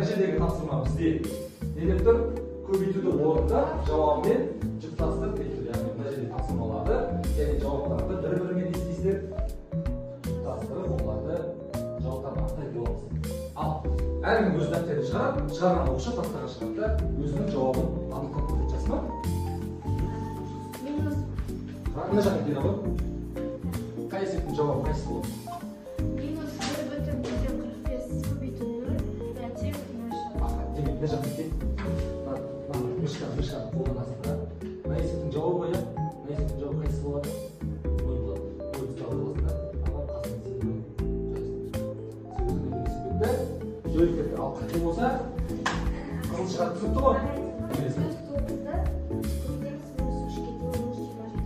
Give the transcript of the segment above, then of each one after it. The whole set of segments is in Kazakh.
мына жердегі тапсырма бізде не деп тұр? Көбейтуді орында жауабымен жұптастырып кетті. Яғни мына жердегі тапсырмаларды және жауаптарды бір-бірімен не істейсіздер? Жұптастырып, оларды жауаптарды анықтай боламыз. Ал әркім өз дәптерін шығарып, шығарған оқушы тақтаға шығарып та өзінің жауабын анықтап көрсетіп жатсыз ба? Мына жаққа келе ғой. Қай есептің жауабы қайсысы болады? Минус 1,45 көбейту 0, тең 0. Демек, мына жаққа кел. Мышканы қолданасың да. Мына есептің жауабы ғой, мына есептің жауабы қайсысы болады? Ой болады. Ой ұстап аласың да. Аға қасың есептің жойып кетті. Ал қате болса, қызыл шығады, түсінікті ғой?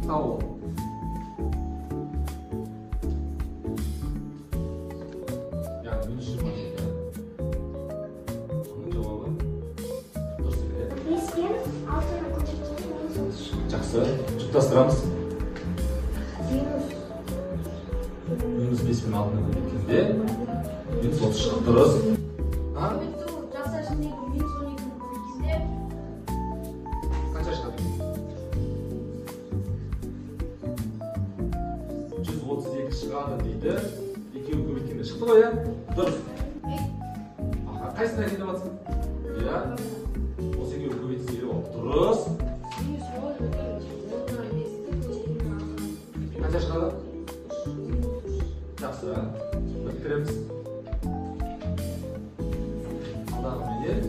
Тау. Яғни минус 27. Оның жауабы дұрыс келеді. 5-ен 6-ны көбейтсек минус 30. Жақсы. Жұптастырамыз. Минус 5 пен 6-ны көбейткенде минус 30 шығып дұрыс. көбейту жасашындегі минус 12-ні көбейткенде Қанша шығады екен? 132 шығады дейді. Екеуін көбейткенде шықты ғой, иә? Дұрыс. Қайсына әкеліп жатсың? Иә. Осы екеуін көбейтсе ол дұрыс. Қанша шығады? Жақсы. Біріктіреміз. Алдағы менен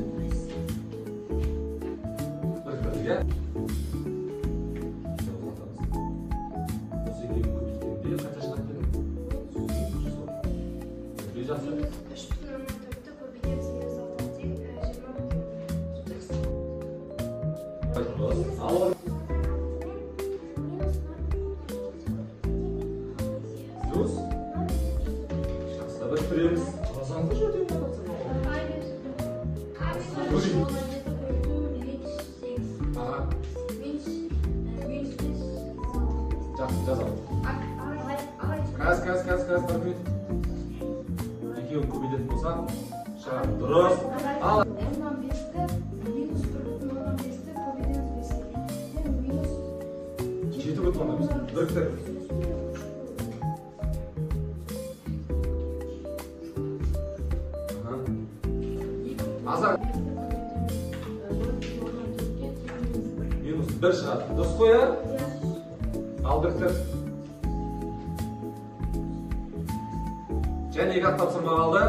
біріктірдік, иә? Осы екеуін көбейткенде қанша шығады дедің? 110. Жақсы. 3,4-ті көбейтеміз минус 6-ға тең 20. Дұрыс. Ал плюс. Жақсы, біріктіреміз. Қаласаңыздар жөтеу жатырсың. Жақсы, жазамын. Қаз, бір минут. Екеуін көбейтетін болсаң, шығады. Дұрыс. Ал 15-ті минус 1,15-ті көбейтеміз 5-ке. Минус 7,5. Біріктір. Азар. Минус 1 шығады. Дұрыс қой, ә? Ал біріктір. Және екі ат тапсырма қалды.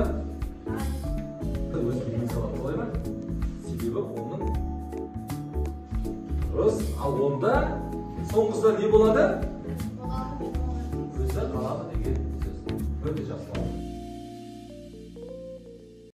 Өз білген салаты олай ма? Себебі оның дұрыс. Ал онда соңғысында не болады? Өзі қалады деген сөз. Өте жақсы.